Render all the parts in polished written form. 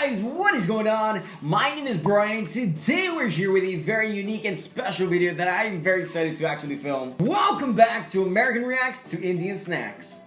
guys, what is going on? My name is Brian and today we're here with a very unique and special video that I'm very excited to actually film. Welcome back to American Reacts to Indian Snacks.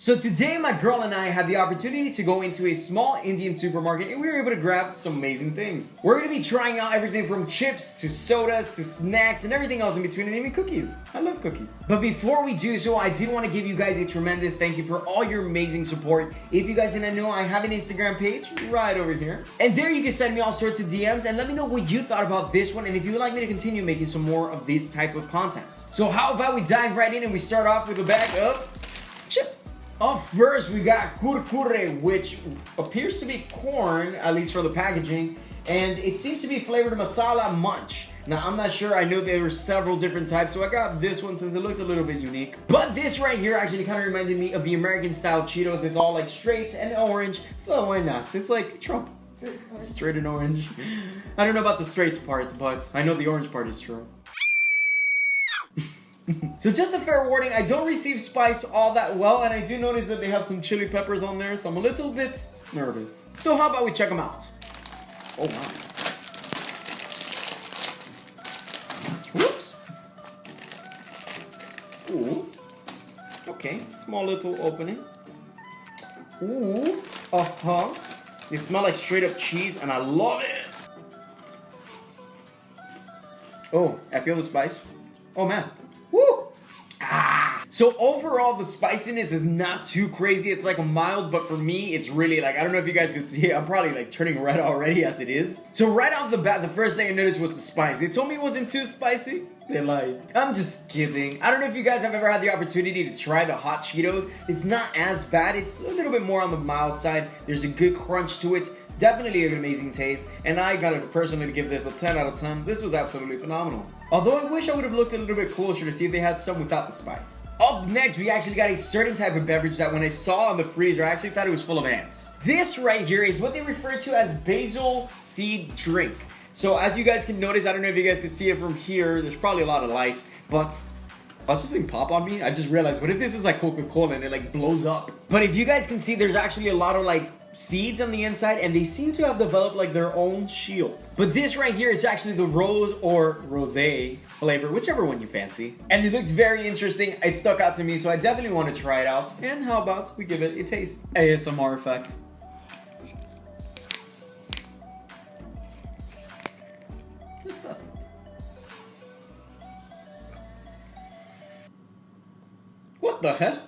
So today my girl and I had the opportunity to go into a small Indian supermarket and we were able to grab some amazing things. We're going to be trying out everything from chips to sodas to snacks and everything else in between, and even cookies. I love cookies. But before we do so, I did want to give you guys a tremendous thank you for all your amazing support. If you guys didn't know, I have an Instagram page right over here. And there you can send me all sorts of DMs and let me know what you thought about this one and if you would like me to continue making some more of this type of content. So how about we dive right in and we start off with a bag of chips. Up first, we got kurkure, which appears to be corn, at least for the packaging, and it seems to be flavored masala munch. Now, I'm not sure. I know there were several different types, so I got this one since it looked a little bit unique. But this right here actually kind of reminded me of the American-style Cheetos. It's all like straight and orange, so why not? It's like Trump. Straight and orange. I don't know about the straight part, but I know the orange part is true. So just a fair warning, I don't receive spice all that well, and I do notice that they have some chili peppers on there, so I'm a little bit nervous. So how about we check them out? Oh wow. Whoops. Ooh. Okay, small little opening. Ooh. Uh-huh. They smell like straight up cheese, and I love it. Oh, I feel the spice. Oh man. Woo! Ah! So overall, the spiciness is not too crazy. It's like a mild, but for me, it's really like, I don't know if you guys can see it. I'm probably like turning red already as it is. So right off the bat, the first thing I noticed was the spice. They told me it wasn't too spicy. They lied. I'm just kidding. I don't know if you guys have ever had the opportunity to try the hot Cheetos. It's not as bad. It's a little bit more on the mild side. There's a good crunch to it. Definitely an amazing taste, and I gotta personally give this a 10 out of 10. This was absolutely phenomenal. Although I wish I would have looked a little bit closer to see if they had some without the spice. Up next, we actually got a certain type of beverage that when I saw on the freezer, I actually thought it was full of ants. This right here is what they refer to as basil seed drink. So as you guys can notice, I don't know if you guys can see it from here, there's probably a lot of light, but watch this thing pop on me. I just realized, what if this is like Coca-Cola and it like blows up? But if you guys can see, there's actually a lot of like seeds on the inside, and they seem to have developed like their own shield. But this right here is actually the rose or rosé flavor, whichever one you fancy. And it looked very interesting. It stuck out to me, so I definitely want to try it out. And how about we give it a taste? ASMR effect. This doesn't. What the hell?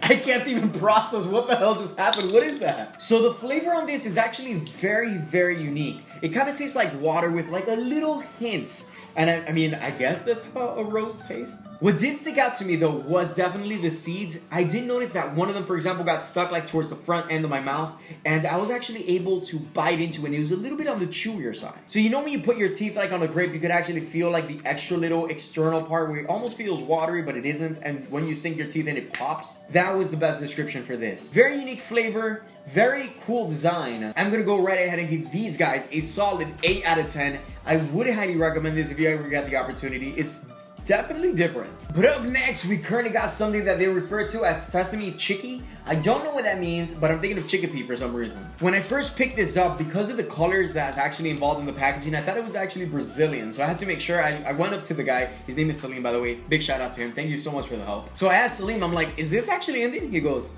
I can't even process what the hell just happened. What is that? So the flavor on this is actually very, very unique. It kind of tastes like water with like a little hint. And I mean, I guess that's how a rose tastes. What did stick out to me though was definitely the seeds. I did notice that one of them, for example, got stuck like towards the front end of my mouth, and I was actually able to bite into it, and it was a little bit on the chewier side. So you know when you put your teeth like on a grape, you could actually feel like the extra little external part where it almost feels watery, but it isn't, and when you sink your teeth in, it pops. That was the best description for this. Very unique flavor, very cool design. I'm gonna go right ahead and give these guys a solid 8 out of 10. I would highly recommend this if you ever get the opportunity. It's definitely different. But up next, we currently got something that they refer to as Sesame Chicky. I don't know what that means, but I'm thinking of chickpea for some reason. When I first picked this up, because of the colors that's actually involved in the packaging, I thought it was actually Brazilian. So I had to make sure. I went up to the guy. His name is Salim, by the way. Big shout out to him. Thank you so much for the help. So I asked Salim, I'm like, is this actually Indian? He goes,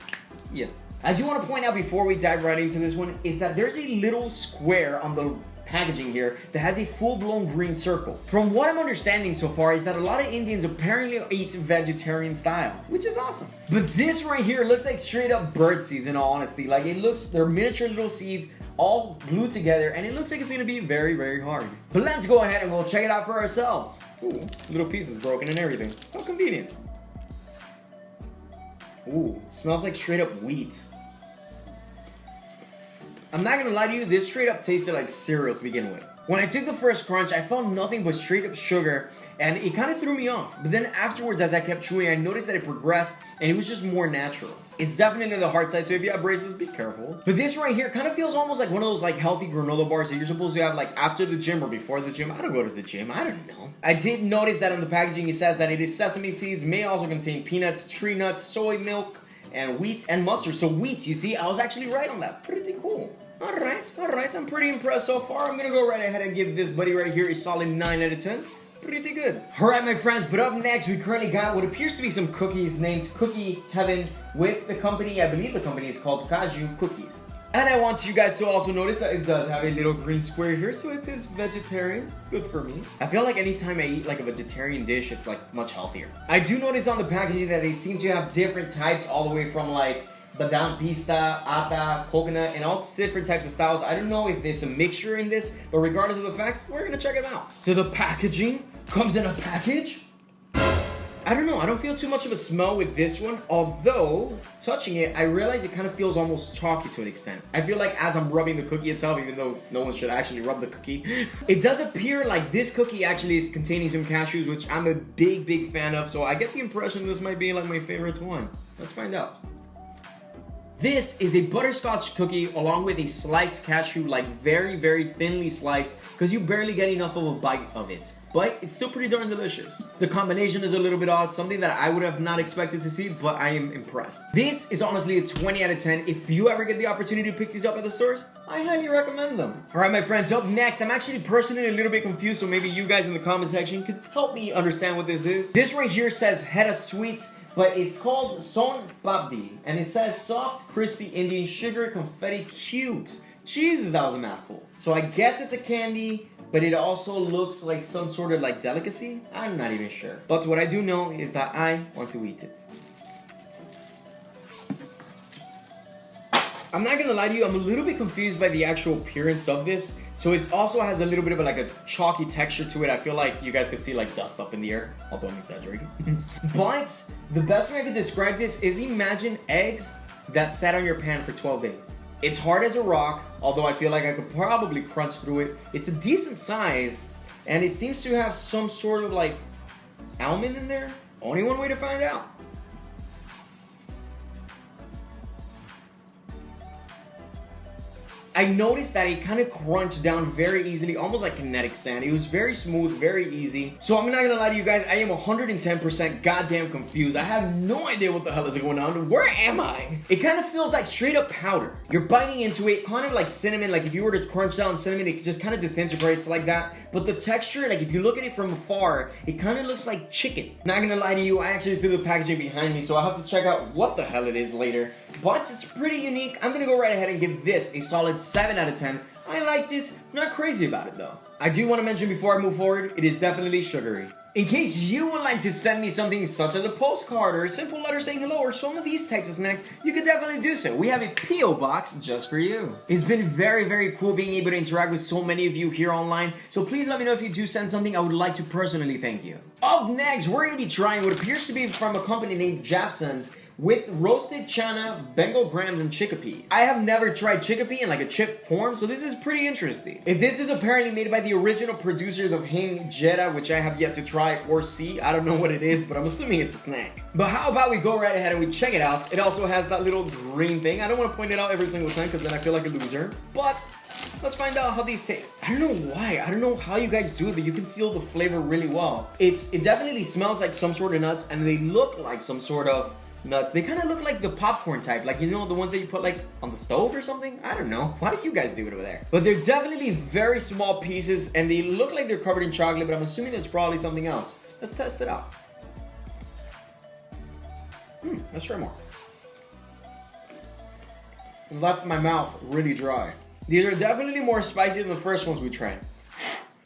yes. I do want to point out before we dive right into this one is that there's a little square on the packaging here that has a full-blown green circle. From what I'm understanding so far is that a lot of Indians apparently eat vegetarian style, which is awesome. But this right here looks like straight up bird seeds in all honesty. Like it looks, they're miniature little seeds all glued together, and it looks like it's gonna be very, very hard. But let's go ahead and we'll check it out for ourselves. Ooh, little pieces broken and everything. How convenient. Ooh, smells like straight up wheat. I'm not gonna lie to you, this straight up tasted like cereal to begin with. When I took the first crunch, I found nothing but straight up sugar, and it kind of threw me off. But then afterwards, as I kept chewing, I noticed that it progressed, and it was just more natural. It's definitely the hard side, so if you have braces, be careful. But this right here kind of feels almost like one of those like healthy granola bars that you're supposed to have like after the gym or before the gym. I don't go to the gym, I don't know. I did notice that on the packaging it says that it is sesame seeds, may also contain peanuts, tree nuts, soy milk, and wheat and mustard. So wheat, you see, I was actually right on that. Pretty cool. Alright, I'm pretty impressed so far. I'm gonna go right ahead and give this buddy right here a solid 9 out of 10. Pretty good. Alright, my friends, but up next we currently got what appears to be some cookies named Cookie Heaven with the company, I believe the company is called Cashew Cookies. And I want you guys to also notice that it does have a little green square here, so it is vegetarian. Good for me. I feel like anytime I eat like a vegetarian dish, it's like much healthier. I do notice on the packaging that they seem to have different types all the way from like badam pista, ata, coconut, and all different types of styles. I don't know if it's a mixture in this, but regardless of the facts, we're gonna check it out. So the packaging comes in a package. I don't know, I don't feel too much of a smell with this one, although touching it, I realize it kind of feels almost chalky to an extent. I feel like as I'm rubbing the cookie itself, even though no one should actually rub the cookie, it does appear like this cookie actually is containing some cashews, which I'm a big fan of, so I get the impression this might be like my favorite one. Let's find out. This is a butterscotch cookie along with a sliced cashew, like very thinly sliced, because you barely get enough of a bite of it. But it's still pretty darn delicious. The combination is a little bit odd, something that I would have not expected to see, but I am impressed. This is honestly a 20 out of 10. If you ever get the opportunity to pick these up at the stores, I highly recommend them. Alright my friends, up next, I'm actually personally a little bit confused, so maybe you guys in the comment section could help me understand what this is. This right here says Heda Sweets, but it's called Son Babdi, and it says soft, crispy Indian sugar confetti cubes. Jesus, that was a mouthful. So I guess it's a candy, but it also looks like some sort of like delicacy. I'm not even sure. But what I do know is that I want to eat it. I'm not gonna lie to you, I'm a little bit confused by the actual appearance of this. So it also has a little bit of like a chalky texture to it. I feel like you guys could see like dust up in the air, although I'm exaggerating. But the best way I could describe this is imagine eggs that sat on your pan for 12 days. It's hard as a rock, although I feel like I could probably crunch through it. It's a decent size, and it seems to have some sort of like almond in there. Only one way to find out. I noticed that it kind of crunched down very easily, almost like kinetic sand. It was very smooth, very easy. So I'm not gonna lie to you guys, I am 110% goddamn confused. I have no idea what the hell is going on. Where am I? It kind of feels like straight up powder. You're biting into it, kind of like cinnamon. Like if you were to crunch down cinnamon, it just kind of disintegrates like that. But the texture, like if you look at it from afar, it kind of looks like chicken. Not gonna lie to you, I actually threw the packaging behind me, so I'll have to check out what the hell it is later. But it's pretty unique. I'm gonna go right ahead and give this a solid 7 out of 10. I like this, not crazy about it though. I do want to mention before I move forward, it is definitely sugary. In case you would like to send me something such as a postcard or a simple letter saying hello or some of these types of snacks, you could definitely do so. We have a P.O. box just for you. It's been very cool being able to interact with so many of you here online, so please let me know if you do send something. I would like to personally thank you. Up next, we're going to be trying what appears to be from a company named Japson's with roasted chana, Bengal grams, and chickpea. I have never tried chickpea in like a chip form, so this is pretty interesting. If this is apparently made by the original producers of Hing Jetta, which I have yet to try or see, I don't know what it is, but I'm assuming it's a snack. But how about we go right ahead and we check it out. It also has that little green thing. I don't want to point it out every single time because then I feel like a loser, but let's find out how these taste. I don't know why, I don't know how you guys do it, but you can seal the flavor really well. It definitely smells like some sort of nuts, and they look like some sort of nuts. They kind of look like the popcorn type, like you know the ones that you put like on the stove or something. I don't know. Why do you guys do it over there? But they're definitely very small pieces, and they look like they're covered in chocolate, but I'm assuming it's probably something else. Let's test it out. Let's try more. It left my mouth really dry. These are definitely more spicy than the first ones we tried.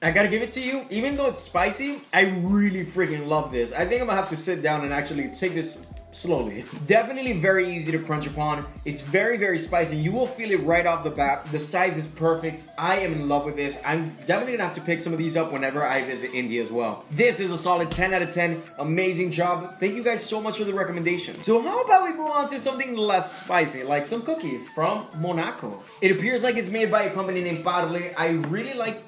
I gotta give it to you, even though it's spicy, I really freaking love this. I think I'm gonna have to sit down and actually take this slowly. Definitely very easy to crunch upon. It's very spicy. You will feel it right off the bat. The size is perfect. I am in love with this. I'm definitely gonna have to pick some of these up whenever I visit India as well. This is a solid 10 out of 10. Amazing job. Thank you guys so much for the recommendation. So how about we move on to something less spicy, like some cookies from Monaco. It appears like it's made by a company named Parle. I really like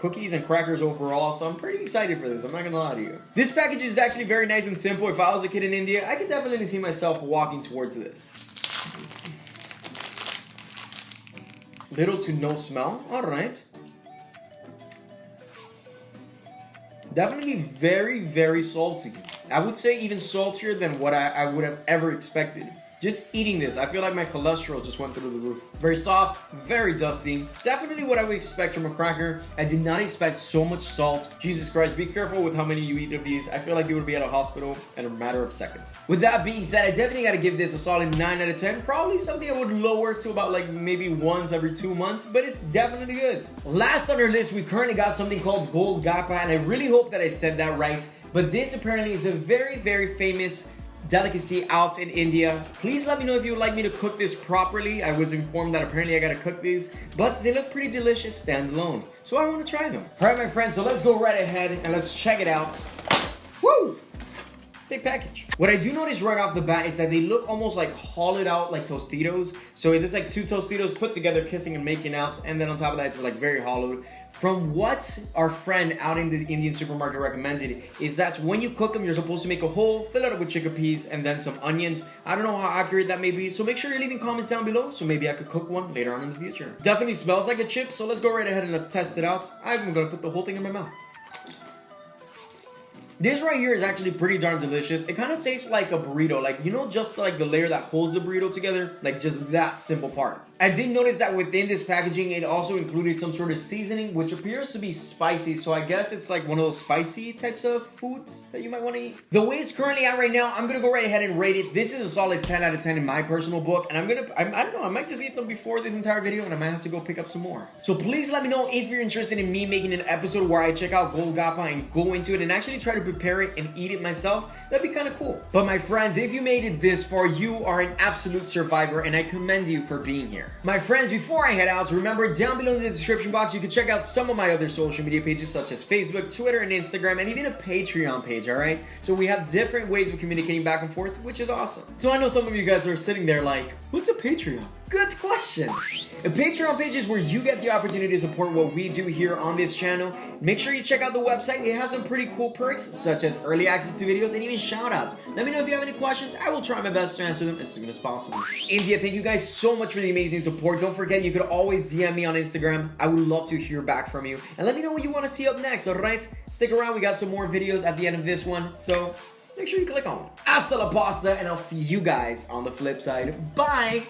cookies and crackers overall, so I'm pretty excited for this. I'm not gonna lie to you. This package is actually very nice and simple. If I was a kid in India, I could definitely see myself walking towards this. Little to no smell. Alright. Definitely very, very salty. I would say even saltier than what I would have ever expected. Just eating this, I feel like my cholesterol just went through the roof. Very soft, very dusty. Definitely what I would expect from a cracker. I did not expect so much salt. Jesus Christ, be careful with how many you eat of these. I feel like you would be at a hospital in a matter of seconds. With that being said, I definitely gotta give this a solid 9 out of 10. Probably something I would lower to about like maybe once every 2 months, but it's definitely good. Last on our list, we currently got something called Golgotha, and I really hope that I said that right. But this apparently is a very, very famous delicacy out in India. Please let me know if you would like me to cook this properly. I was informed that apparently I gotta cook these, but they look pretty delicious standalone, so I want to try them. All right, my friends, so let's go right ahead and let's check it out. Woo! Big package. What I do notice right off the bat is that they look almost like hollowed out like Tostitos. So it's like 2 Tostitos put together, kissing and making out, and then on top of that, it's like very hollowed. From what our friend out in the Indian supermarket recommended is that when you cook them, you're supposed to make a hole, fill it up with chickpeas, and then some onions. I don't know how accurate that may be, so make sure you're leaving comments down below, so maybe I could cook one later on in the future. Definitely smells like a chip, so let's go right ahead and let's test it out. I'm gonna put the whole thing in my mouth. This right here is actually pretty darn delicious. It kind of tastes like a burrito, like, you know, just like the layer that holds the burrito together, like just that simple part. I did notice that within this packaging, it also included some sort of seasoning, which appears to be spicy, so I guess it's like one of those spicy types of foods that you might want to eat. The way it's currently at right now, I'm gonna go right ahead and rate it. This is a solid 10 out of 10 in my personal book, and I don't know, I might just eat them before this entire video, and I might have to go pick up some more. So please let me know if you're interested in me making an episode where I check out Golgotha and go into it and actually try to prepare it and eat it myself. That'd be kind of cool. But my friends, if you made it this far, you are an absolute survivor, and I commend you for being here. My friends, before I head out, remember down below in the description box, you can check out some of my other social media pages such as Facebook, Twitter, and Instagram, and even a Patreon page, alright? So we have different ways of communicating back and forth, which is awesome. So I know some of you guys are sitting there like, what's a Patreon? Good question. A Patreon page is where you get the opportunity to support what we do here on this channel. Make sure you check out the website. It has some pretty cool perks, such as early access to videos and even shout-outs. Let me know if you have any questions. I will try my best to answer them as soon as possible. India, thank you guys so much for the amazing support. Don't forget, you could always DM me on Instagram. I would love to hear back from you. And let me know what you want to see up next, alright? Stick around, we got some more videos at the end of this one, so make sure you click on one. Hasta la pasta, and I'll see you guys on the flip side. Bye!